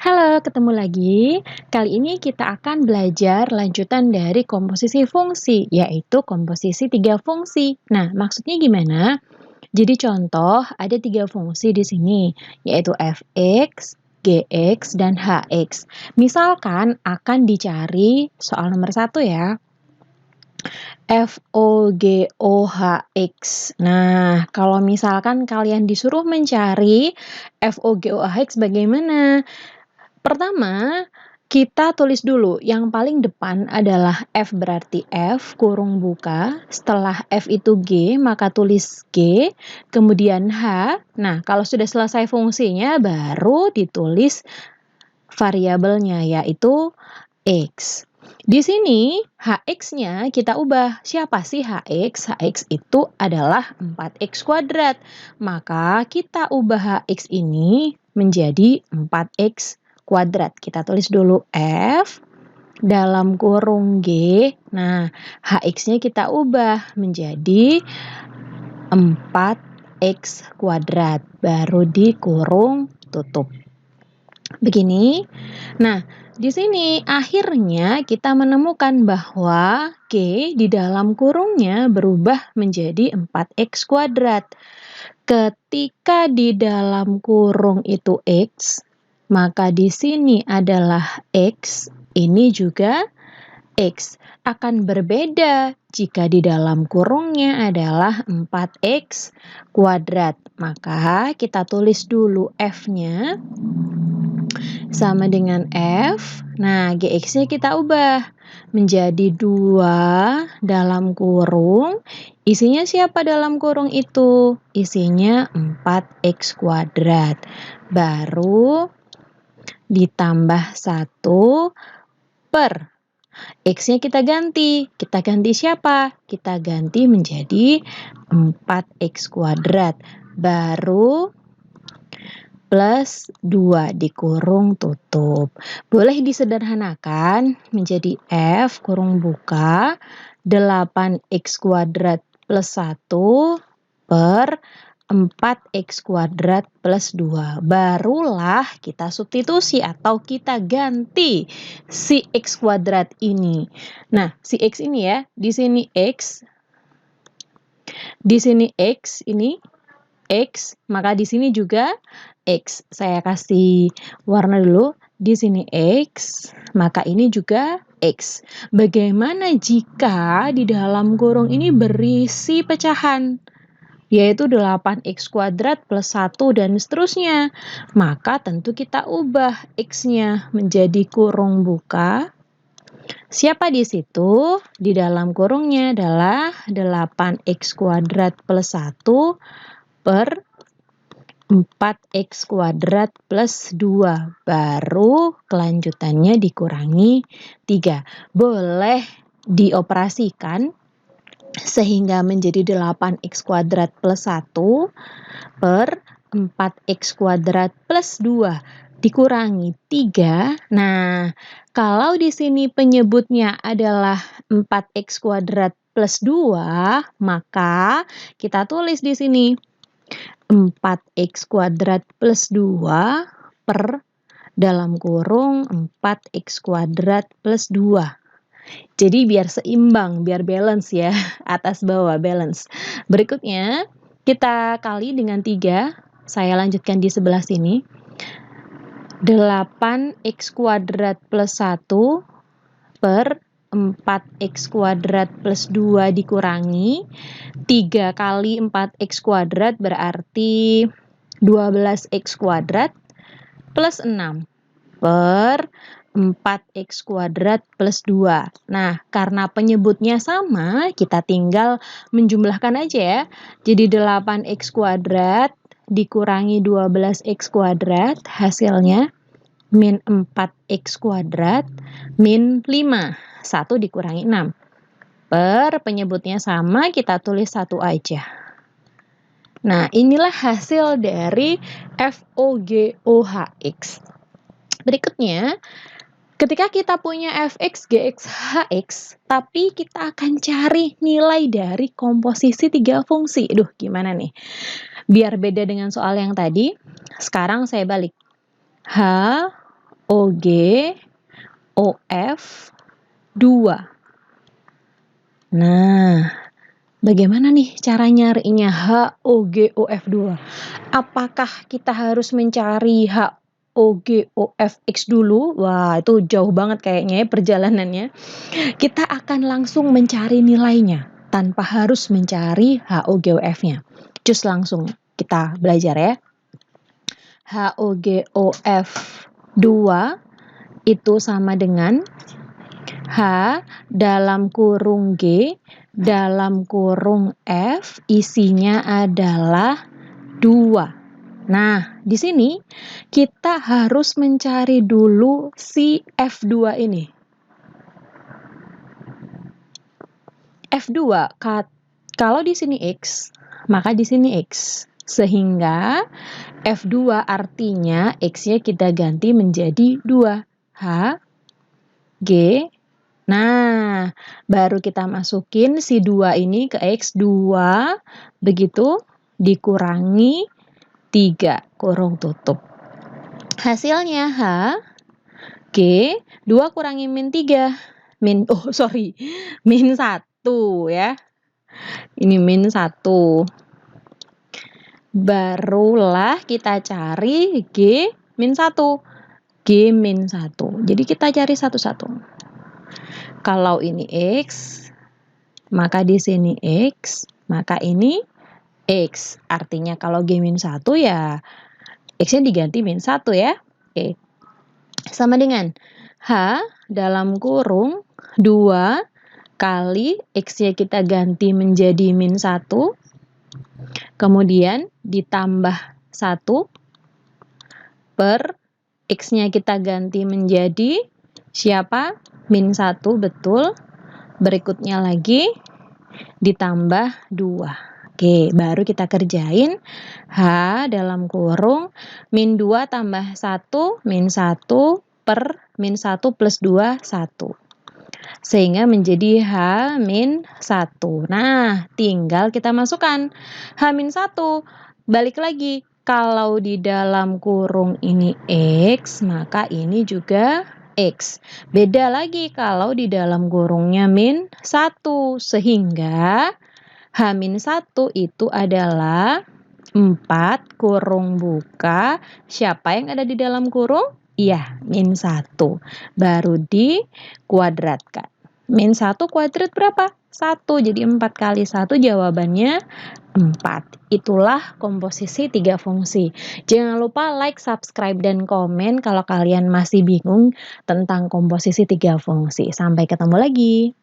Halo, ketemu lagi. Kali ini kita akan belajar lanjutan dari komposisi fungsi, yaitu komposisi tiga fungsi. Nah, maksudnya gimana? Jadi contoh, ada tiga fungsi di sini, yaitu fx, gx, dan hx. Misalkan akan dicari soal nomor 1 ya. FOGOHX. Nah, kalau misalkan kalian disuruh mencari FOGOHX bagaimana? Pertama, kita tulis dulu. Yang paling depan adalah F berarti F, kurung buka. Setelah F itu G, maka tulis G. Kemudian H. Nah, kalau sudah selesai fungsinya, baru ditulis variabelnya, yaitu X. Di sini, HX-nya kita ubah. Siapa sih HX? HX itu adalah 4X kuadrat. Maka kita ubah HX ini menjadi 4X kuadrat. Kita tulis dulu F dalam kurung G. Nah, HX-nya kita ubah menjadi 4X kuadrat. Baru dikurung tutup. Begini. Nah, di sini akhirnya kita menemukan bahwa G di dalam kurungnya berubah menjadi 4X kuadrat. Ketika di dalam kurung itu X, maka di sini adalah X, ini juga X. Akan berbeda jika di dalam kurungnya adalah 4X kuadrat. Maka kita tulis dulu F-nya sama dengan F. Nah, GX-nya kita ubah menjadi 2 dalam kurung. Isinya siapa dalam kurung itu? Isinya 4X kuadrat. Baru ditambah 1 per X-nya kita ganti. Kita ganti siapa? Kita ganti menjadi 4X kuadrat. Baru plus 2 dikurung tutup. Boleh disederhanakan menjadi F kurung buka 8X kuadrat plus 1 per 4X kuadrat plus 2. Barulah kita substitusi atau kita ganti si X kuadrat ini. Nah, si X ini ya, di sini X, di sini X, ini X, maka di sini juga X. Saya kasih warna dulu. Di sini X, maka ini juga X. Bagaimana jika di dalam kurung ini berisi pecahan? Yaitu 8X kuadrat plus 1 dan seterusnya. Maka tentu kita ubah X-nya menjadi kurung buka. Siapa di situ? Di dalam kurungnya adalah 8X kuadrat plus 1 per 4X kuadrat plus 2. Baru kelanjutannya dikurangi 3. Boleh dioperasikan sehingga menjadi 8X kuadrat plus 1 per 4X kuadrat plus 2 dikurangi 3. Nah, kalau di sini penyebutnya adalah 4X kuadrat plus 2, maka kita tulis di sini 4X kuadrat plus 2 per dalam kurung 4X kuadrat plus 2. Jadi biar seimbang, biar balance ya, atas bawah balance. Berikutnya, kita kali dengan 3. Saya lanjutkan di sebelah sini. 8X kuadrat plus 1 per 4X kuadrat plus 2 dikurangi 3 kali 4X kuadrat berarti 12X kuadrat plus 6 per 4X kuadrat plus 2. Nah, karena penyebutnya sama, kita tinggal menjumlahkan aja ya. Jadi 8X kuadrat dikurangi 12X kuadrat, hasilnya min 4X kuadrat min 5. 1 dikurangi 6. Per penyebutnya sama, kita tulis 1 aja. Nah, inilah hasil dari FOGOHX. Berikutnya, ketika kita punya Fx, Gx, Hx, tapi kita akan cari nilai dari komposisi 3 fungsi. Duh, gimana nih? Biar beda dengan soal yang tadi, sekarang saya balik. H OG, OF, 2. Nah, bagaimana nih cara nyarinya HOGOF2? Apakah kita harus mencari HOGOFX dulu? Wah, itu jauh banget kayaknya ya perjalanannya. Kita akan langsung mencari nilainya tanpa harus mencari HOGOF-nya. Cus langsung kita belajar ya. HOGOF2 itu sama dengan H dalam kurung G dalam kurung F isinya adalah 2. Nah, di sini kita harus mencari dulu si F2 ini. F2, kalau di sini X, maka di sini X. Sehingga F2 artinya X-nya kita ganti menjadi 2. H, G. Nah, baru kita masukin si 2 ini ke X. 2, begitu dikurangi 3, kurung tutup. Hasilnya H, G, 2 kurangi min 3. Min 1 ya. Ini min 1. Barulah kita cari G min 1. G min 1. Jadi kita cari satu-satu. Kalau ini X, maka di sini X, maka ini X. Artinya kalau G min 1 ya X-nya diganti min 1 ya. Oke. Sama dengan H dalam kurung 2 kali X-nya kita ganti menjadi min 1. Kemudian ditambah 1 per X-nya kita ganti menjadi siapa? Min 1, betul. Berikutnya lagi ditambah 2. Oke, baru kita kerjain H dalam kurung min 2 tambah 1, min 1 per min 1 plus 2, 1. Sehingga menjadi H min 1. Nah, tinggal kita masukkan H min 1. Balik lagi, kalau di dalam kurung ini X, maka ini juga X. Beda lagi kalau di dalam kurungnya min 1. Sehingga H min 1 itu adalah 4 kurung buka. Siapa yang ada di dalam kurung? Iya, min 1. Baru dikuadratkan. Min 1 kuadrat berapa? 1. Jadi 4 kali 1 jawabannya 4. Itulah komposisi 3 fungsi. Jangan lupa like, subscribe, dan komen kalau kalian masih bingung tentang komposisi 3 fungsi. Sampai ketemu lagi.